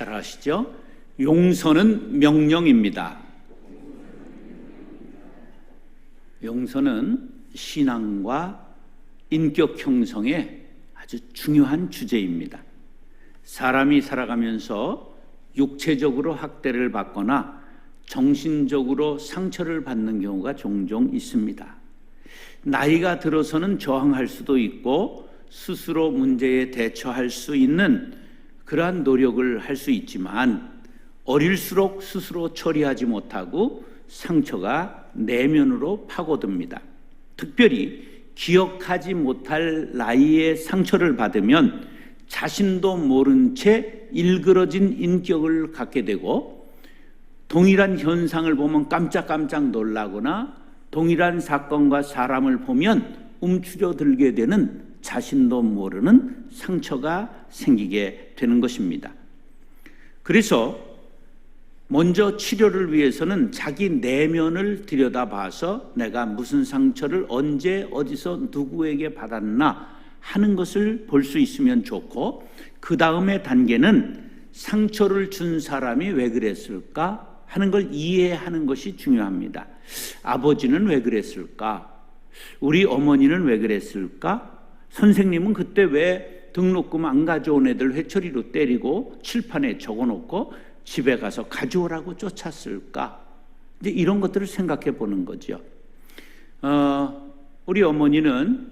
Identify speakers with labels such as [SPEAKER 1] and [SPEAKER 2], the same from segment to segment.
[SPEAKER 1] 따라하시죠. 용서는 명령입니다. 용서는 신앙과 인격 형성에 아주 중요한 주제입니다. 사람이 살아가면서 육체적으로 학대를 받거나 정신적으로 상처를 받는 경우가 종종 있습니다. 나이가 들어서는 저항할 수도 있고 스스로 문제에 대처할 수 있는 그러한 노력을 할 수 있지만 어릴수록 스스로 처리하지 못하고 상처가 내면으로 파고듭니다. 특별히 기억하지 못할 나이에 상처를 받으면 자신도 모른 채 일그러진 인격을 갖게 되고 동일한 현상을 보면 깜짝깜짝 놀라거나 동일한 사건과 사람을 보면 움츠려들게 되는 자신도 모르는 상처가 생기게 되는 것입니다. 그래서 먼저 치료를 위해서는 자기 내면을 들여다봐서 내가 무슨 상처를 언제 어디서 누구에게 받았나 하는 것을 볼 수 있으면 좋고, 그 다음에 단계는 상처를 준 사람이 왜 그랬을까 하는 걸 이해하는 것이 중요합니다. 아버지는 왜 그랬을까? 우리 어머니는 왜 그랬을까? 선생님은 그때 왜 등록금 안 가져온 애들 회초리로 때리고 칠판에 적어놓고 집에 가서 가져오라고 쫓았을까? 이제 이런 것들을 생각해 보는 거죠. 우리 어머니는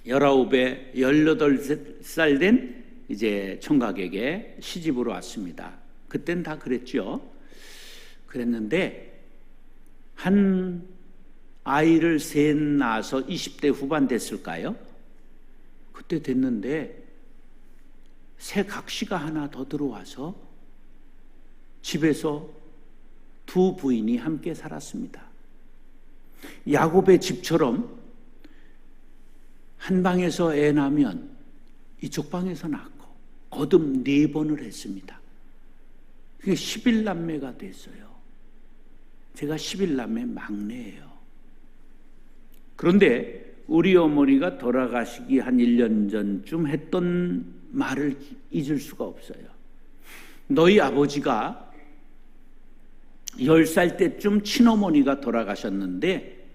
[SPEAKER 1] 19에 18살 된 이제 총각에게 시집으로 왔습니다. 그땐 다 그랬죠. 그랬는데 한 아이를 셋 낳아서 20대 후반 됐을까요? 그때 됐는데 새 각시가 하나 더 들어와서 집에서 두 부인이 함께 살았습니다. 야곱의 집처럼 한 방에서 애 낳으면 이쪽 방에서 낳고 거듭 4번을 했습니다. 그게 11남매가 됐어요. 제가 11남매 막내예요. 그런데 우리 어머니가 돌아가시기 한 1년 전쯤 했던 말을 잊을 수가 없어요. 너희 아버지가 10살 때쯤 친어머니가 돌아가셨는데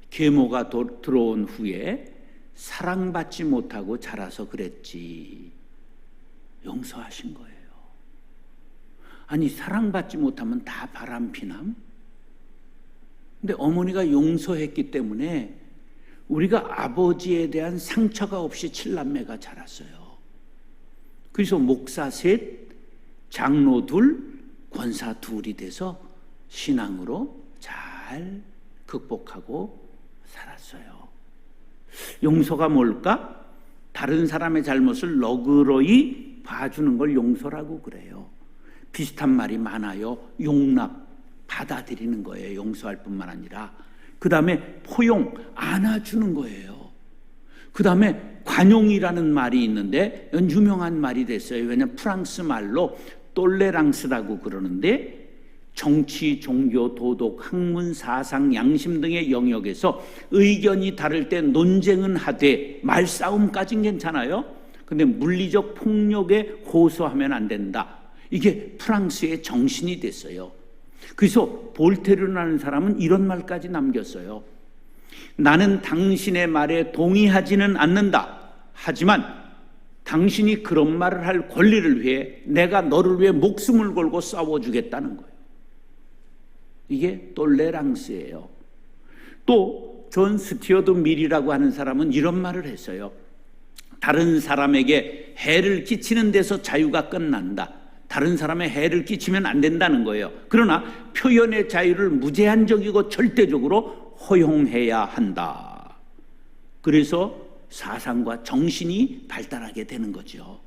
[SPEAKER 1] 계모가 들어온 후에 사랑받지 못하고 자라서 그랬지. 용서하신 거예요. 아니, 사랑받지 못하면 다 바람피남? 근데 어머니가 용서했기 때문에 우리가 아버지에 대한 상처가 없이 7남매가 자랐어요. 그래서 목사 셋, 장로 둘, 권사 둘이 돼서 신앙으로 잘 극복하고 살았어요. 용서가 뭘까? 다른 사람의 잘못을 너그러이 봐주는 걸 용서라고 그래요. 비슷한 말이 많아요. 용납, 받아들이는 거예요. 용서할 뿐만 아니라. 그 다음에 포용, 안아주는 거예요. 그 다음에 관용이라는 말이 있는데 유명한 말이 됐어요. 왜냐하면 프랑스 말로 똘레랑스라고 그러는데 정치, 종교, 도덕, 학문, 사상, 양심 등의 영역에서 의견이 다를 때 논쟁은 하되 말싸움까지는 괜찮아요. 근데 물리적 폭력에 호소하면 안 된다. 이게 프랑스의 정신이 됐어요. 그래서 볼테르라는 사람은 이런 말까지 남겼어요. 나는 당신의 말에 동의하지는 않는다. 하지만 당신이 그런 말을 할 권리를 위해 내가 너를 위해 목숨을 걸고 싸워주겠다는 거예요. 이게 똘레랑스예요. 또 존 스튜어트 밀이라고 하는 사람은 이런 말을 했어요. 다른 사람에게 해를 끼치는 데서 자유가 끝난다. 다른 사람의 해를 끼치면 안 된다는 거예요. 그러나 표현의 자유를 무제한적이고 절대적으로 허용해야 한다. 그래서 사상과 정신이 발달하게 되는 거죠.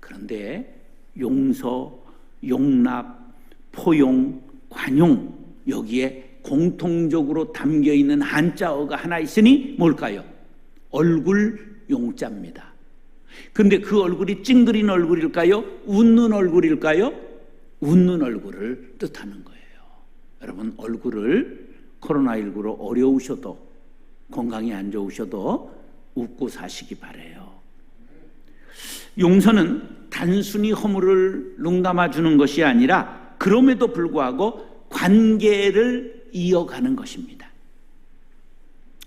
[SPEAKER 1] 그런데 용서, 용납, 포용, 관용, 여기에 공통적으로 담겨있는 한자어가 하나 있으니 뭘까요? 얼굴 용자입니다. 근데 그 얼굴이 찡그린 얼굴일까요? 웃는 얼굴일까요? 웃는 얼굴을 뜻하는 거예요. 여러분, 얼굴을 코로나19로 어려우셔도 건강이 안 좋으셔도 웃고 사시기 바라요. 용서는 단순히 허물을 농담아 주는 것이 아니라 그럼에도 불구하고 관계를 이어가는 것입니다.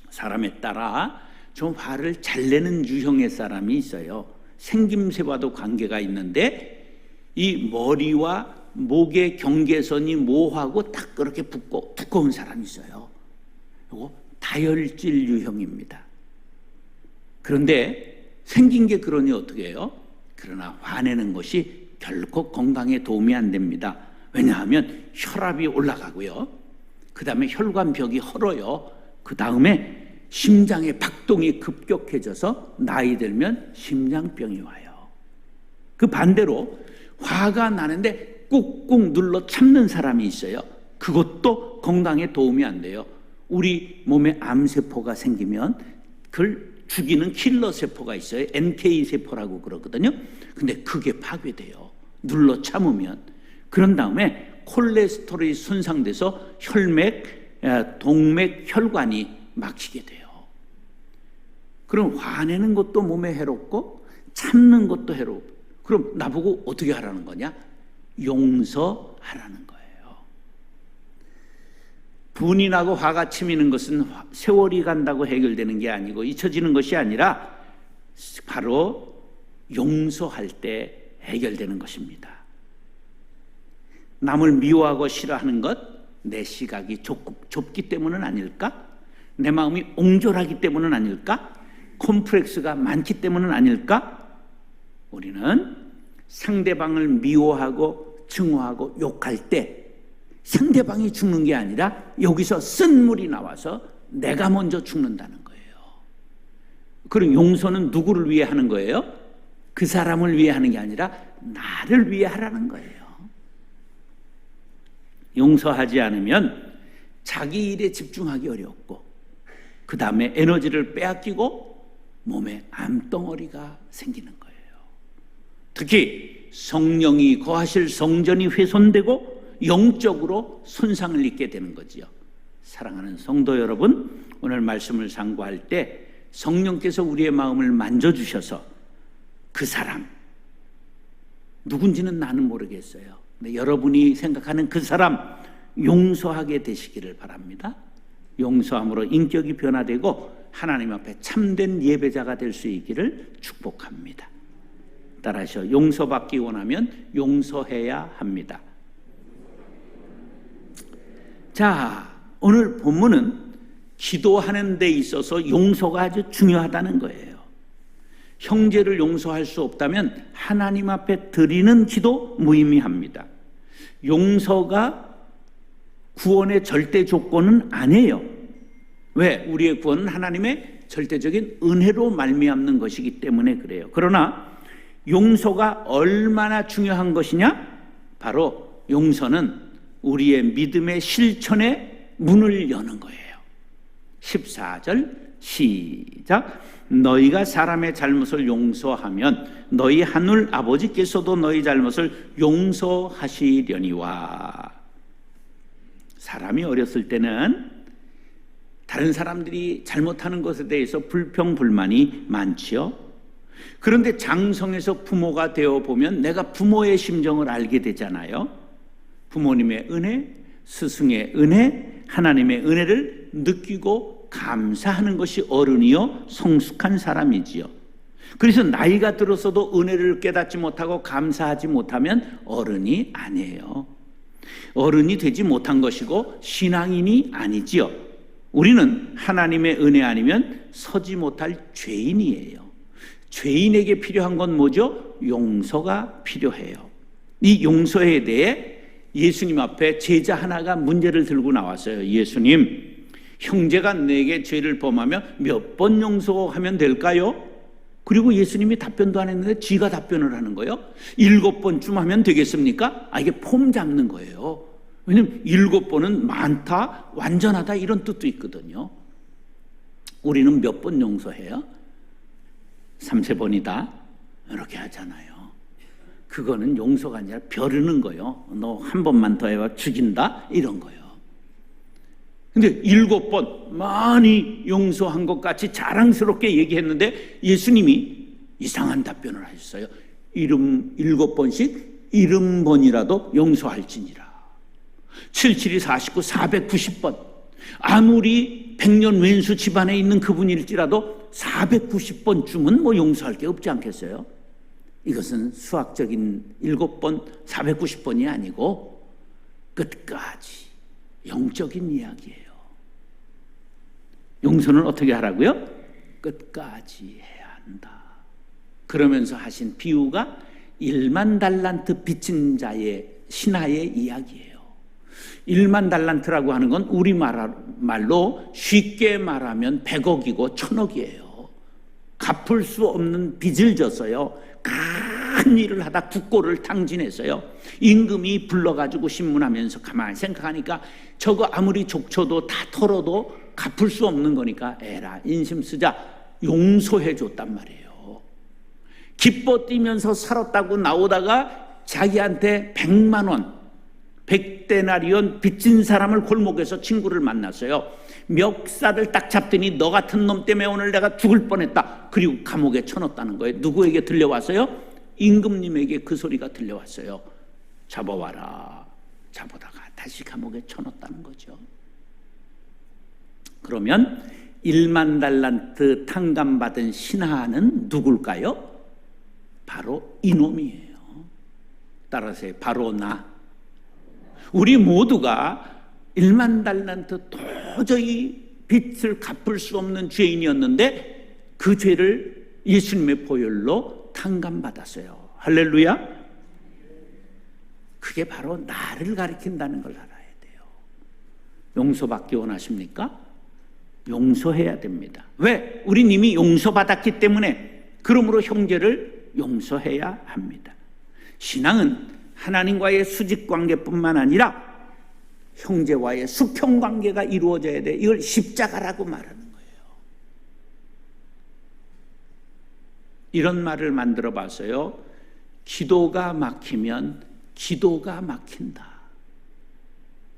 [SPEAKER 1] 사람에 따라 좀 화를 잘 내는 유형의 사람이 있어요. 생김새와도 관계가 있는데 이 머리와 목의 경계선이 모호하고 딱 그렇게 붓고 두꺼운 사람이 있어요. 이거 다혈질 유형입니다. 그런데 생긴 게 그러니 어떻게 해요? 그러나 화내는 것이 결코 건강에 도움이 안 됩니다. 왜냐하면 혈압이 올라가고요. 그 다음에 혈관벽이 헐어요. 그 다음에 심장의 박동이 급격해져서 나이 들면 심장병이 와요. 그 반대로 화가 나는데 꾹꾹 눌러 참는 사람이 있어요. 그것도 건강에 도움이 안 돼요. 우리 몸에 암세포가 생기면 그걸 죽이는 킬러 세포가 있어요. NK 세포라고 그러거든요. 근데 그게 파괴돼요. 눌러 참으면. 그런 다음에 콜레스테롤이 손상돼서 혈맥, 동맥, 혈관이 막히게 돼요. 그럼 화내는 것도 몸에 해롭고 참는 것도 해롭고, 그럼 나보고 어떻게 하라는 거냐? 용서하라는 거예요. 분이 나고 화가 치미는 것은 세월이 간다고 해결되는 게 아니고 잊혀지는 것이 아니라 바로 용서할 때 해결되는 것입니다. 남을 미워하고 싫어하는 것, 내 시각이 좁기 때문은 아닐까? 내 마음이 옹졸하기 때문은 아닐까? 콤플렉스가 많기 때문은 아닐까? 우리는 상대방을 미워하고 증오하고 욕할 때 상대방이 죽는 게 아니라 여기서 쓴물이 나와서 내가 먼저 죽는다는 거예요. 그럼 용서는 누구를 위해 하는 거예요? 그 사람을 위해 하는 게 아니라 나를 위해 하라는 거예요. 용서하지 않으면 자기 일에 집중하기 어렵고 그 다음에 에너지를 빼앗기고 몸에 암덩어리가 생기는 거예요. 특히 성령이 거하실 성전이 훼손되고 영적으로 손상을 입게 되는 거지요. 사랑하는 성도 여러분, 오늘 말씀을 상고할 때 성령께서 우리의 마음을 만져주셔서 그 사람, 누군지는 나는 모르겠어요. 근데 여러분이 생각하는 그 사람 용서하게 되시기를 바랍니다. 용서함으로 인격이 변화되고 하나님 앞에 참된 예배자가 될 수 있기를 축복합니다. 따라서 용서받기 원하면 용서해야 합니다. 자, 오늘 본문은 기도하는 데 있어서 용서가 아주 중요하다는 거예요. 형제를 용서할 수 없다면 하나님 앞에 드리는 기도 무의미합니다. 용서가 구원의 절대 조건은 아니에요. 왜? 우리의 구원은 하나님의 절대적인 은혜로 말미암는 것이기 때문에 그래요. 그러나 용서가 얼마나 중요한 것이냐? 바로 용서는 우리의 믿음의 실천에 문을 여는 거예요. 14절 시작. 너희가 사람의 잘못을 용서하면 너희 하늘 아버지께서도 너희 잘못을 용서하시려니와. 사람이 어렸을 때는 다른 사람들이 잘못하는 것에 대해서 불평불만이 많지요. 그런데 장성에서 부모가 되어 보면 내가 부모의 심정을 알게 되잖아요. 부모님의 은혜, 스승의 은혜, 하나님의 은혜를 느끼고 감사하는 것이 어른이요 성숙한 사람이지요. 그래서 나이가 들어서도 은혜를 깨닫지 못하고 감사하지 못하면 어른이 아니에요. 어른이 되지 못한 것이고 신앙인이 아니지요. 우리는 하나님의 은혜 아니면 서지 못할 죄인이에요. 죄인에게 필요한 건 뭐죠? 용서가 필요해요. 이 용서에 대해 예수님 앞에 제자 하나가 문제를 들고 나왔어요. 예수님, 형제가 내게 죄를 범하면 몇 번 용서하면 될까요? 그리고 예수님이 답변도 안 했는데 지가 답변을 하는 거예요. 7번쯤 하면 되겠습니까? 이게 폼 잡는 거예요. 왜냐하면 7번은 많다, 완전하다 이런 뜻도 있거든요. 우리는 몇 번 용서해요? 3-4번이다 이렇게 하잖아요. 그거는 용서가 아니라 벼르는 거예요. 너 한 번만 더 해봐 죽인다 이런 거예요. 근데 7번 많이 용서한 것 같이 자랑스럽게 얘기했는데 예수님이 이상한 답변을 하셨어요. 이름 7번씩 70번이라도 용서할지니라. 77이 49, 490번. 아무리 100년 왼수 집안에 있는 그분일지라도 490번쯤은 뭐 용서할 게 없지 않겠어요? 이것은 수학적인 7번, 490번이 아니고 끝까지 영적인 이야기예요. 용서는 어떻게 하라고요? 끝까지 해야 한다. 그러면서 하신 비유가 1만 달란트 빚진 자의 신하의 이야기예요. 1만 달란트라고 하는 건 우리말로 쉽게 말하면 100억이고 1000억이에요. 갚을 수 없는 빚을 져서요, 큰 일을 하다 국고를 탕진해서요, 임금이 불러가지고 신문하면서 가만히 생각하니까 저거 아무리 족쳐도 다 털어도 갚을 수 없는 거니까 에라 인심 쓰자 용서해 줬단 말이에요. 기뻐 뛰면서 살았다고 나오다가 자기한테 100만 원, 100데나리온 빚진 사람을 골목에서 친구를 만났어요. 멱살을 딱 잡더니 너 같은 놈 때문에 오늘 내가 죽을 뻔했다. 그리고 감옥에 쳐넣었다는 거예요. 누구에게 들려왔어요? 임금님에게 그 소리가 들려왔어요. 잡아와라. 잡아다가 다시 감옥에 쳐넣었다는 거죠. 그러면 1만 달란트 탕감받은 신하는 누굴까요? 바로 이놈이에요. 따라서 바로 나. 우리 모두가 1만 달란트 도저히 빚을 갚을 수 없는 죄인이었는데 그 죄를 예수님의 보혈로 탕감받았어요. 할렐루야. 그게 바로 나를 가리킨다는 걸 알아야 돼요. 용서받기 원하십니까? 용서해야 됩니다. 왜? 우린 이미 용서받았기 때문에 그러므로 형제를 용서해야 합니다. 신앙은 하나님과의 수직관계뿐만 아니라 형제와의 수평관계가 이루어져야 돼. 이걸 십자가라고 말하는 거예요. 이런 말을 만들어 봤어요. 기도가 막히면 기도가 막힌다.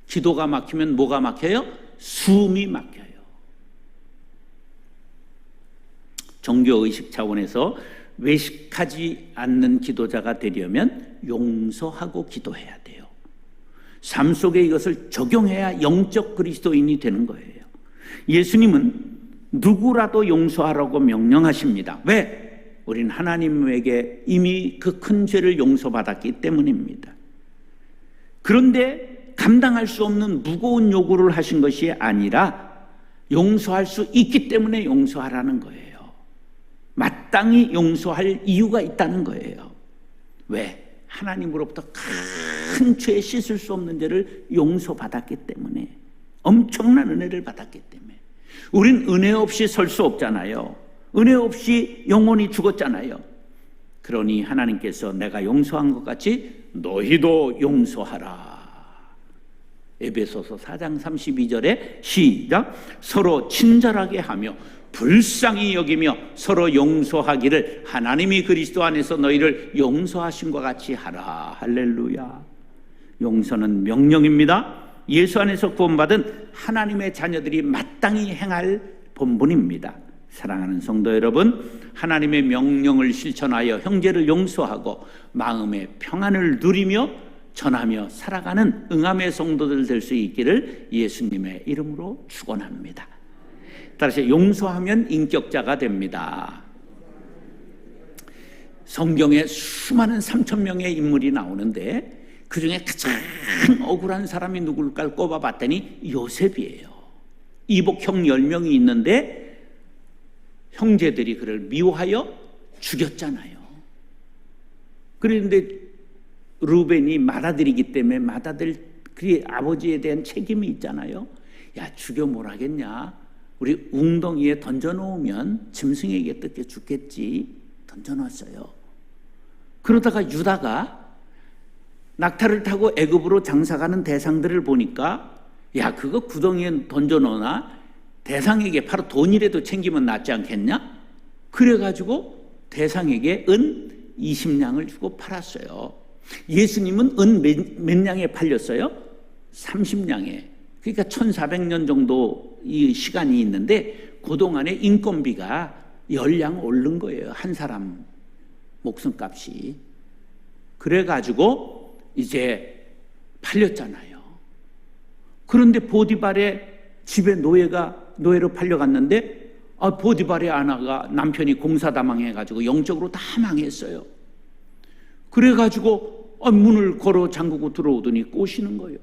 [SPEAKER 1] 기도가 막히면 뭐가 막혀요? 숨이 막혀요. 종교의식 차원에서 외식하지 않는 기도자가 되려면 용서하고 기도해야 돼요. 삶 속에 이것을 적용해야 영적 그리스도인이 되는 거예요. 예수님은 누구라도 용서하라고 명령하십니다. 왜? 우린 하나님에게 이미 그 큰 죄를 용서받았기 때문입니다. 그런데 감당할 수 없는 무거운 요구를 하신 것이 아니라 용서할 수 있기 때문에 용서하라는 거예요. 마땅히 용서할 이유가 있다는 거예요. 왜? 하나님으로부터 큰 죄 씻을 수 없는 죄를 용서받았기 때문에, 엄청난 은혜를 받았기 때문에. 우린 은혜 없이 설 수 없잖아요. 은혜 없이 영원히 죽었잖아요. 그러니 하나님께서 내가 용서한 것 같이 너희도 용서하라. 에베소서 4장 32절에 시작. 서로 친절하게 하며 불쌍히 여기며 서로 용서하기를 하나님이 그리스도 안에서 너희를 용서하신 것 같이 하라. 할렐루야. 용서는 명령입니다. 예수 안에서 구원받은 하나님의 자녀들이 마땅히 행할 본분입니다. 사랑하는 성도 여러분, 하나님의 명령을 실천하여 형제를 용서하고 마음의 평안을 누리며 전하며 살아가는 응함의 성도들 될 수 있기를 예수님의 이름으로 축원합니다. 따라서 용서하면 인격자가 됩니다. 성경에 수많은 3,000명의 인물이 나오는데 그 중에 가장 억울한 사람이 누굴까 꼽아봤더니 요셉이에요. 이복형 10명이 있는데 형제들이 그를 미워하여 죽였잖아요. 그런데 루벤이 맏아들이기 때문에 맏아들 그의 아버지에 대한 책임이 있잖아요. 야, 죽여 뭘 하겠냐? 우리 웅덩이에 던져놓으면 짐승에게 뜯겨 죽겠지. 던져놨어요. 그러다가 유다가 낙타를 타고 애굽으로 장사가는 대상들을 보니까 야, 그거 구덩이에 던져놓으나 대상에게 바로 돈이라도 챙기면 낫지 않겠냐? 그래가지고 대상에게 은 20냥을 주고 팔았어요. 예수님은 은 몇 냥에 팔렸어요? 30냥에. 그러니까 1400년 정도 이 시간이 있는데 그동안에 인건비가 10냥 오른 거예요. 한 사람 목숨값이. 그래가지고 이제 팔렸잖아요. 그런데 보디발의 집에 노예로 팔려갔는데 보디발의 아내가 남편이 공사다망해가지고 영적으로 다 망했어요. 그래가지고 문을 걸어 잠그고 들어오더니 꼬시는 거예요.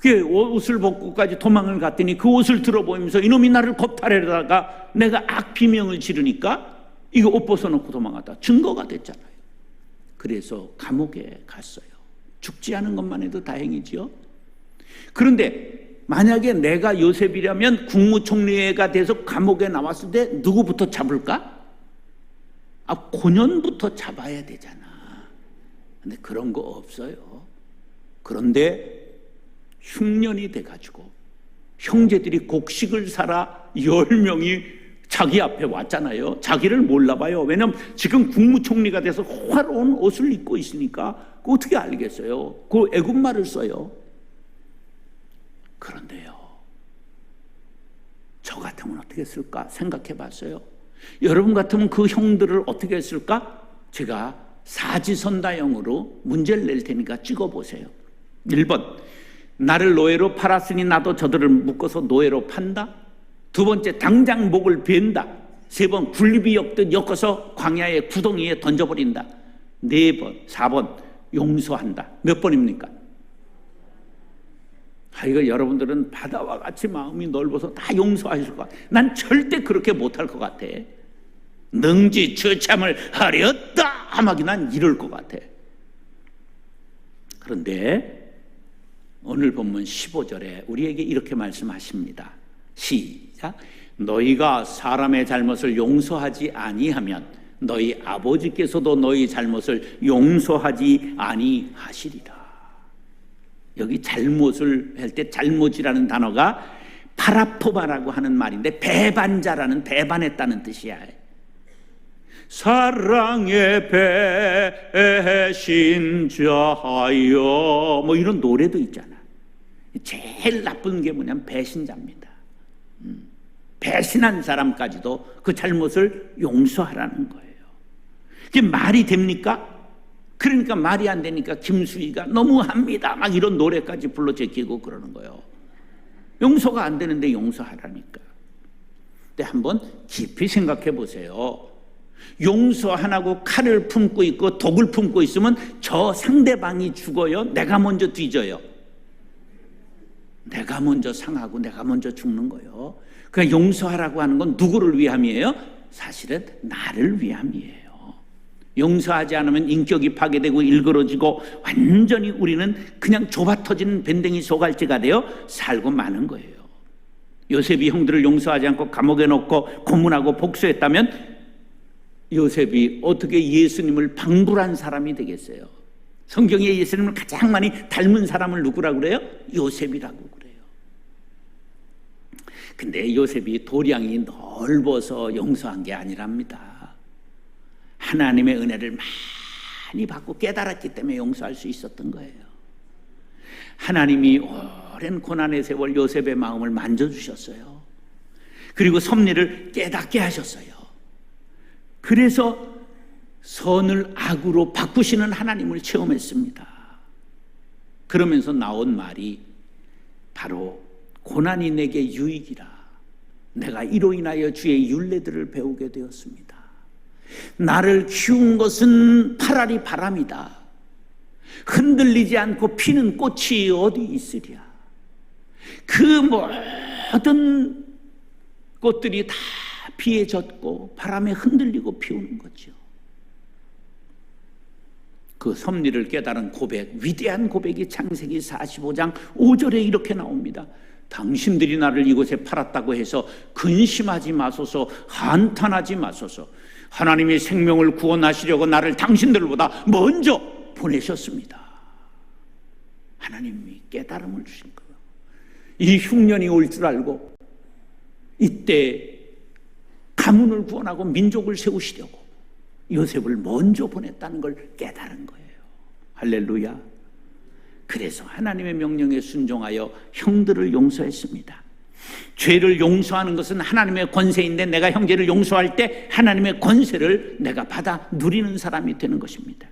[SPEAKER 1] 그 옷을 벗고까지 도망을 갔더니 그 옷을 들어보면서 이놈이 나를 겁탈하려다가 내가 악비명을 지르니까 이거 옷 벗어놓고 도망갔다. 증거가 됐잖아요. 그래서 감옥에 갔어요. 죽지 않은 것만 해도 다행이지요. 그런데 만약에 내가 요셉이라면 국무총리가 돼서 감옥에 나왔을 때 누구부터 잡을까? 고년부터 잡아야 되잖아. 근데 그런 거 없어요. 그런데 흉년이 돼가지고 형제들이 곡식을 사라 10명이 자기 앞에 왔잖아요. 자기를 몰라봐요. 왜냐면 지금 국무총리가 돼서 화려한 옷을 입고 있으니까 그거 어떻게 알겠어요? 그 애국말을 써요. 그런데요, 저 같으면 어떻게 했을까 생각해 봤어요. 여러분 같으면 그 형들을 어떻게 했을까? 제가 사지선다형으로 문제를 낼 테니까 찍어보세요. 1번, 나를 노예로 팔았으니 나도 저들을 묶어서 노예로 판다. 2번째, 당장 목을 벤다. 3번, 굴립이 엮듯 엮어서 광야의 구덩이에 던져버린다. 4번, 4번, 용서한다. 몇 번입니까? 이거 여러분들은 바다와 같이 마음이 넓어서 다 용서하실 것 같아. 난 절대 그렇게 못할 것 같아. 능지 처참을 하렸다 하마기 난 이럴 것 같아. 그런데 오늘 본문 15절에 우리에게 이렇게 말씀하십니다. 시작. 너희가 사람의 잘못을 용서하지 아니하면 너희 아버지께서도 너희 잘못을 용서하지 아니하시리라. 여기 잘못을 할 때 잘못이라는 단어가 파라포바라고 하는 말인데 배반자라는, 배반했다는 뜻이야. 사랑의 배신자여, 뭐 이런 노래도 있잖아. 제일 나쁜 게 뭐냐면 배신자입니다. 배신한 사람까지도 그 잘못을 용서하라는 거예요. 그게 말이 됩니까? 그러니까 말이 안 되니까 김수희가 너무합니다 막 이런 노래까지 불러 제끼고 그러는 거예요. 용서가 안 되는데 용서하라니까. 근데 한번 깊이 생각해 보세요. 용서 안 하고 칼을 품고 있고 독을 품고 있으면 저 상대방이 죽어요? 내가 먼저 뒤져요? 내가 먼저 상하고 내가 먼저 죽는 거예요. 그러니까 용서하라고 하는 건 누구를 위함이에요? 사실은 나를 위함이에요. 용서하지 않으면 인격이 파괴되고 일그러지고 완전히 우리는 그냥 좁아터진 밴댕이 소갈치가 되어 살고 마는 거예요. 요셉이 형들을 용서하지 않고 감옥에 넣고 고문하고 복수했다면 요셉이 어떻게 예수님을 방불한 사람이 되겠어요? 성경에 예수님을 가장 많이 닮은 사람을 누구라고 그래요? 요셉이라고 그래요. 근데 요셉이 도량이 넓어서 용서한 게 아니랍니다. 하나님의 은혜를 많이 받고 깨달았기 때문에 용서할 수 있었던 거예요. 하나님이 오랜 고난의 세월 요셉의 마음을 만져주셨어요. 그리고 섭리를 깨닫게 하셨어요. 그래서 선을 악으로 바꾸시는 하나님을 체험했습니다. 그러면서 나온 말이 바로 고난이 내게 유익이라. 내가 이로 인하여 주의 율례들을 배우게 되었습니다. 나를 키운 것은 파라리 바람이다. 흔들리지 않고 피는 꽃이 어디 있으랴. 그 모든 꽃들이 다 비에 젖고 바람에 흔들리고 피우는 거죠. 그 섭리를 깨달은 고백, 위대한 고백이 창세기 45장 5절에 이렇게 나옵니다. 당신들이 나를 이곳에 팔았다고 해서 근심하지 마소서, 한탄하지 마소서. 하나님이 생명을 구원하시려고 나를 당신들보다 먼저 보내셨습니다. 하나님이 깨달음을 주신 거예요. 이 흉년이 올 줄 알고 이때 가문을 구원하고 민족을 세우시려고 요셉을 먼저 보냈다는 걸 깨달은 거예요. 할렐루야. 그래서 하나님의 명령에 순종하여 형들을 용서했습니다. 죄를 용서하는 것은 하나님의 권세인데 내가 형제를 용서할 때 하나님의 권세를 내가 받아 누리는 사람이 되는 것입니다.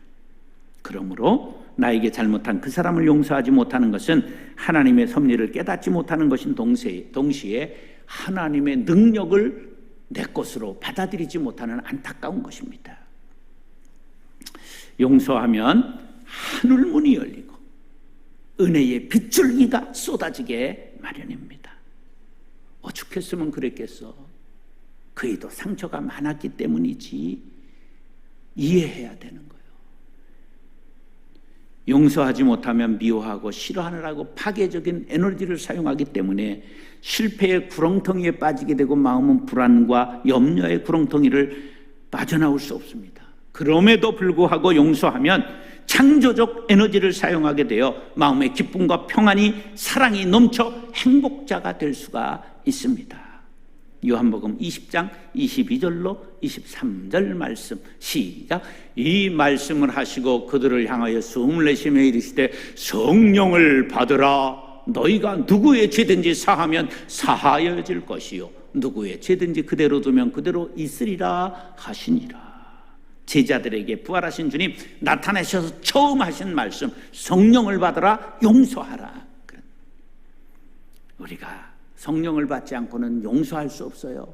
[SPEAKER 1] 그러므로 나에게 잘못한 그 사람을 용서하지 못하는 것은 하나님의 섭리를 깨닫지 못하는 것인 동시에 하나님의 능력을 내 것으로 받아들이지 못하는 안타까운 것입니다. 용서하면 하늘문이 열리고 은혜의 빗줄기가 쏟아지게 마련입니다. 오죽했으면 그랬겠어. 그에도 상처가 많았기 때문이지. 이해해야 되는 거예요. 용서하지 못하면 미워하고 싫어하느라고 파괴적인 에너지를 사용하기 때문에 실패의 구렁텅이에 빠지게 되고 마음은 불안과 염려의 구렁텅이를 빠져나올 수 없습니다. 그럼에도 불구하고 용서하면 창조적 에너지를 사용하게 되어 마음의 기쁨과 평안이 사랑이 넘쳐 행복자가 될 수가 있습니다. 요한복음 20장 22절로 23절 말씀 시작. 이 말씀을 하시고 그들을 향하여 숨을 내쉬며 이르시되 성령을 받으라. 너희가 누구의 죄든지 사하면 사하여질 것이요 누구의 죄든지 그대로 두면 그대로 있으리라 하시니라. 제자들에게 부활하신 주님 나타나셔서 처음 하신 말씀, 성령을 받으라, 용서하라. 우리가 성령을 받지 않고는 용서할 수 없어요.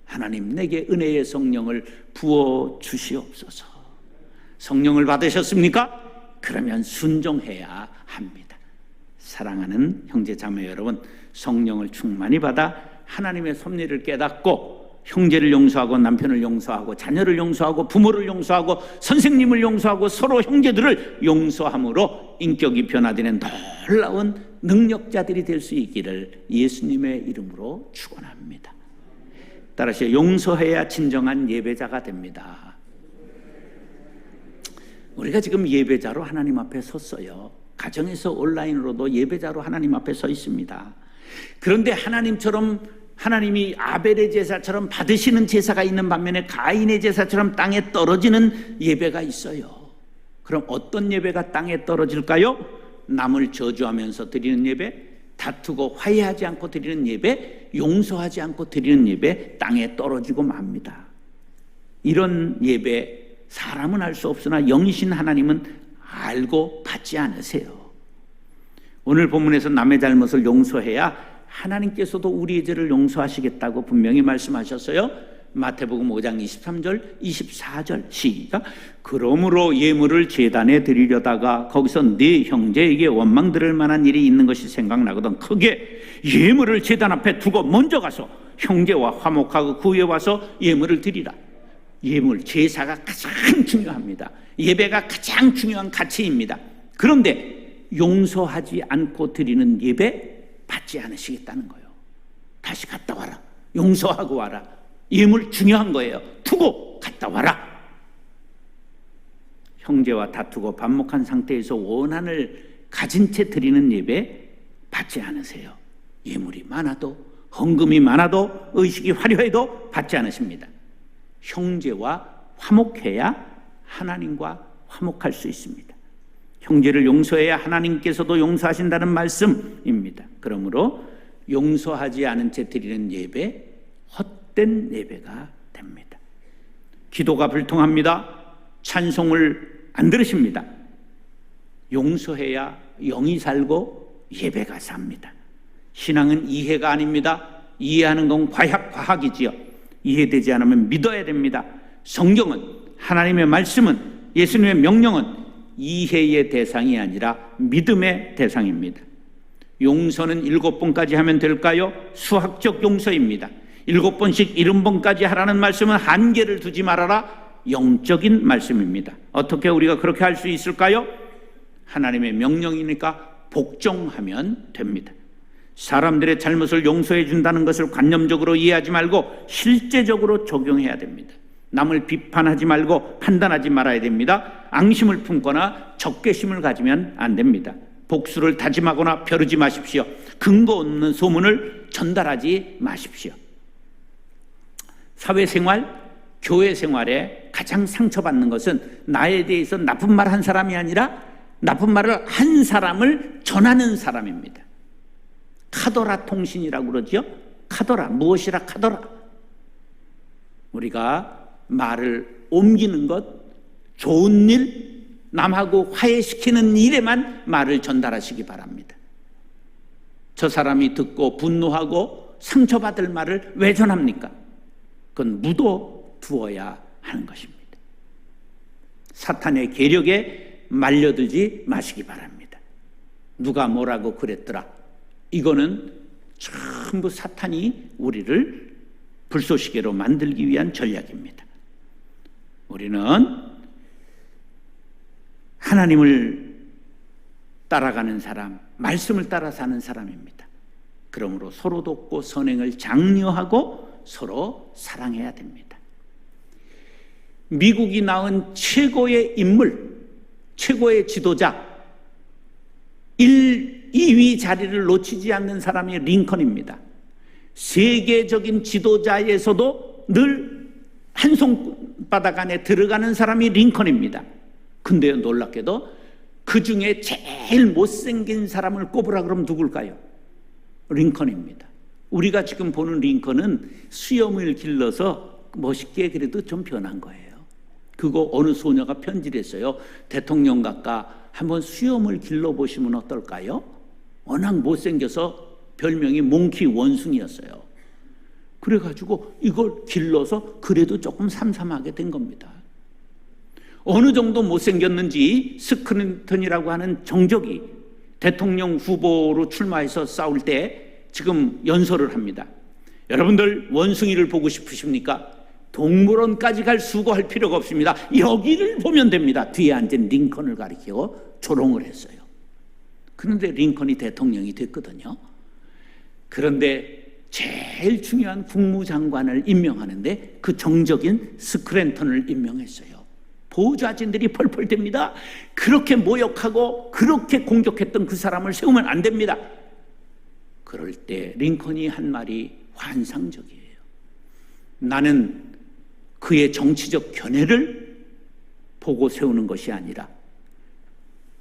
[SPEAKER 1] 하나님 내게 은혜의 성령을 부어 주시옵소서. 성령을 받으셨습니까? 그러면 순종해야 합니다. 사랑하는 형제 자매 여러분, 성령을 충만히 받아 하나님의 섭리를 깨닫고 형제를 용서하고 남편을 용서하고 자녀를 용서하고 부모를 용서하고 선생님을 용서하고 서로 형제들을 용서함으로 인격이 변화되는 놀라운 능력자들이 될 수 있기를 예수님의 이름으로 축원합니다. 따라서 용서해야 진정한 예배자가 됩니다. 우리가 지금 예배자로 하나님 앞에 섰어요. 가정에서 온라인으로도 예배자로 하나님 앞에 서 있습니다. 그런데 하나님이 아벨의 제사처럼 받으시는 제사가 있는 반면에 가인의 제사처럼 땅에 떨어지는 예배가 있어요. 그럼 어떤 예배가 땅에 떨어질까요? 남을 저주하면서 드리는 예배, 다투고 화해하지 않고 드리는 예배, 용서하지 않고 드리는 예배, 땅에 떨어지고 맙니다. 이런 예배 사람은 알 수 없으나 영이신 하나님은 알고 받지 않으세요. 오늘 본문에서 남의 잘못을 용서해야 하나님께서도 우리의 죄를 용서하시겠다고 분명히 말씀하셨어요. 마태복음 5장 23절 24절 시작. 그러므로 예물을 제단에 드리려다가 거기서 네 형제에게 원망 들을 만한 일이 있는 것이 생각나거든 크게 예물을 제단 앞에 두고 먼저 가서 형제와 화목하고 그 후에 와서 예물을 드리라. 예물, 제사가 가장 중요합니다. 예배가 가장 중요한 가치입니다. 그런데 용서하지 않고 드리는 예배 받지 않으시겠다는 거예요. 다시 갔다 와라. 용서하고 와라. 예물 중요한 거예요. 두고 갔다 와라. 형제와 다투고 반목한 상태에서 원한을 가진 채 드리는 예배 받지 않으세요. 예물이 많아도 헌금이 많아도 의식이 화려해도 받지 않으십니다. 형제와 화목해야 하나님과 화목할 수 있습니다. 형제를 용서해야 하나님께서도 용서하신다는 말씀입니다. 그러므로 용서하지 않은 채 드리는 예배, 헛된 예배가 됩니다. 기도가 불통합니다. 찬송을 안 들으십니다. 용서해야 영이 살고 예배가 삽니다. 신앙은 이해가 아닙니다. 이해하는 건 과학이지요. 이해되지 않으면 믿어야 됩니다. 성경은, 하나님의 말씀은, 예수님의 명령은 이해의 대상이 아니라 믿음의 대상입니다. 용서는 7번까지 하면 될까요? 수학적 용서입니다. 7번씩 70번까지 하라는 말씀은 한계를 두지 말아라. 영적인 말씀입니다. 어떻게 우리가 그렇게 할 수 있을까요? 하나님의 명령이니까 복종하면 됩니다. 사람들의 잘못을 용서해 준다는 것을 관념적으로 이해하지 말고 실제적으로 적용해야 됩니다. 남을 비판하지 말고 판단하지 말아야 됩니다. 앙심을 품거나 적개심을 가지면 안 됩니다. 복수를 다짐하거나 벼르지 마십시오. 근거 없는 소문을 전달하지 마십시오. 사회생활, 교회생활에 가장 상처받는 것은 나에 대해서 나쁜 말 한 사람이 아니라 나쁜 말을 한 사람을 전하는 사람입니다. 카더라 통신이라고 그러죠. 카더라, 무엇이라 카더라. 우리가 말을 옮기는 것, 좋은 일, 남하고 화해시키는 일에만 말을 전달하시기 바랍니다. 저 사람이 듣고 분노하고 상처받을 말을 왜 전합니까? 그건 묻어두어야 하는 것입니다. 사탄의 계력에 말려들지 마시기 바랍니다. 누가 뭐라고 그랬더라, 이거는 전부 사탄이 우리를 불쏘시개로 만들기 위한 전략입니다. 우리는 하나님을 따라가는 사람, 말씀을 따라 사는 사람입니다. 그러므로 서로 돕고 선행을 장려하고 서로 사랑해야 됩니다. 미국이 낳은 최고의 인물, 최고의 지도자, 1, 2위 자리를 놓치지 않는 사람이 링컨입니다. 세계적인 지도자에서도 늘 한 손바닥 안에 들어가는 사람이 링컨입니다. 근데 놀랍게도 그 중에 제일 못생긴 사람을 꼽으라 그러면 누굴까요? 링컨입니다. 우리가 지금 보는 링컨은 수염을 길러서 멋있게 그래도 좀 변한 거예요. 그거 어느 소녀가 편지를 했어요. 대통령 각과 한번 수염을 길러보시면 어떨까요? 워낙 못생겨서 별명이 몽키 원숭이였어요. 그래가지고 이걸 길러서 그래도 조금 삼삼하게 된 겁니다. 어느 정도 못생겼는지 스크린턴이라고 하는 정적이 대통령 후보로 출마해서 싸울 때 지금 연설을 합니다. 여러분들 원숭이를 보고 싶으십니까? 동물원까지 갈 수고할 필요가 없습니다. 여기를 보면 됩니다. 뒤에 앉은 링컨을 가리키고 조롱을 했어요. 그런데 링컨이 대통령이 됐거든요. 그런데 제일 중요한 국무장관을 임명하는데 그 정적인 스크랜턴을 임명했어요. 보좌진들이 펄펄 댑니다. 그렇게 모욕하고 그렇게 공격했던 그 사람을 세우면 안 됩니다. 그럴 때 링컨이 한 말이 환상적이에요. 나는 그의 정치적 견해를 보고 세우는 것이 아니라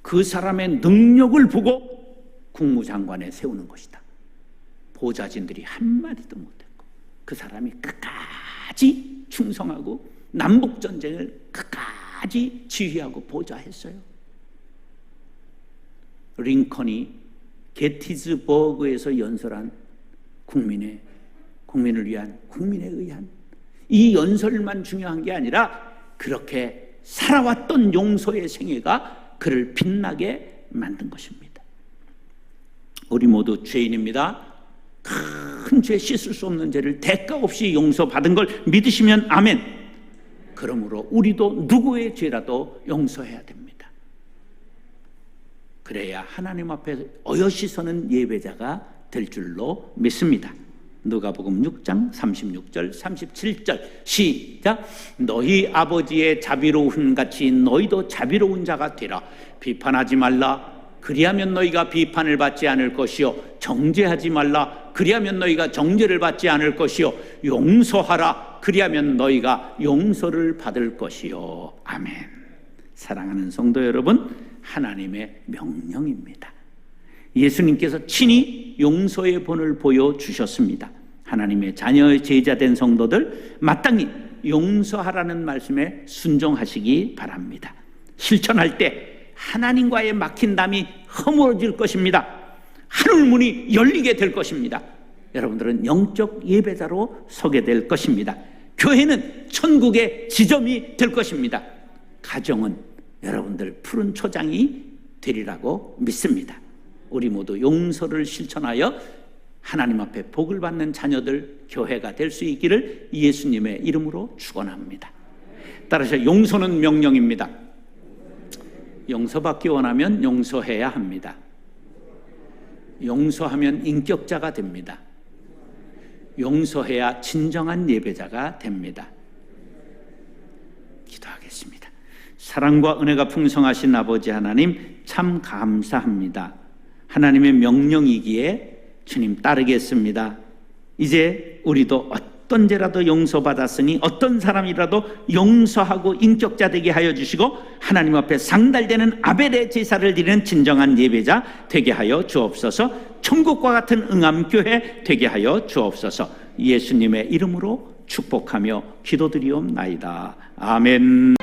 [SPEAKER 1] 그 사람의 능력을 보고 국무장관에 세우는 것이다. 보좌진들이 한마디도 못했고 그 사람이 끝까지 충성하고 남북전쟁을 끝까지 지휘하고 보좌했어요. 링컨이 게티즈버그에서 연설한 국민을 위한, 국민에 의한 이 연설만 중요한 게 아니라 그렇게 살아왔던 용서의 생애가 그를 빛나게 만든 것입니다. 우리 모두 죄인입니다. 큰 죄, 씻을 수 없는 죄를 대가 없이 용서받은 걸 믿으시면 아멘. 그러므로 우리도 누구의 죄라도 용서해야 됩니다. 그래야 하나님 앞에 어여시 서는 예배자가 될 줄로 믿습니다. 누가복음 6장 36절 37절 시작. 너희 아버지의 자비로운 같이 너희도 자비로운 자가 되라. 비판하지 말라. 그리하면 너희가 비판을 받지 않을 것이요 정죄하지 말라. 그리하면 너희가 정죄를 받지 않을 것이요 용서하라. 그리하면 너희가 용서를 받을 것이요. 아멘. 사랑하는 성도 여러분, 하나님의 명령입니다. 예수님께서 친히 용서의 본을 보여주셨습니다. 하나님의 자녀의 제자된 성도들 마땅히 용서하라는 말씀에 순종하시기 바랍니다. 실천할 때 하나님과의 막힌 담이 허물어질 것입니다. 하늘문이 열리게 될 것입니다. 여러분들은 영적 예배자로 서게 될 것입니다. 교회는 천국의 지점이 될 것입니다. 가정은 여러분들 푸른 초장이 되리라고 믿습니다. 우리 모두 용서를 실천하여 하나님 앞에 복을 받는 자녀들, 교회가 될 수 있기를 예수님의 이름으로 축원합니다. 따라서 용서는 명령입니다. 용서받기 원하면 용서해야 합니다. 용서하면 인격자가 됩니다. 용서해야 진정한 예배자가 됩니다. 기도하겠습니다. 사랑과 은혜가 풍성하신 아버지 하나님, 참 감사합니다. 하나님의 명령이기에 주님 따르겠습니다. 이제 우리도 어떤 죄라도 용서받았으니 어떤 사람이라도 용서하고 인격자 되게 하여 주시고 하나님 앞에 상달되는 아벨의 제사를 드리는 진정한 예배자 되게 하여 주옵소서. 천국과 같은 응암교회 되게 하여 주옵소서. 예수님의 이름으로 축복하며 기도드리옵나이다. 아멘.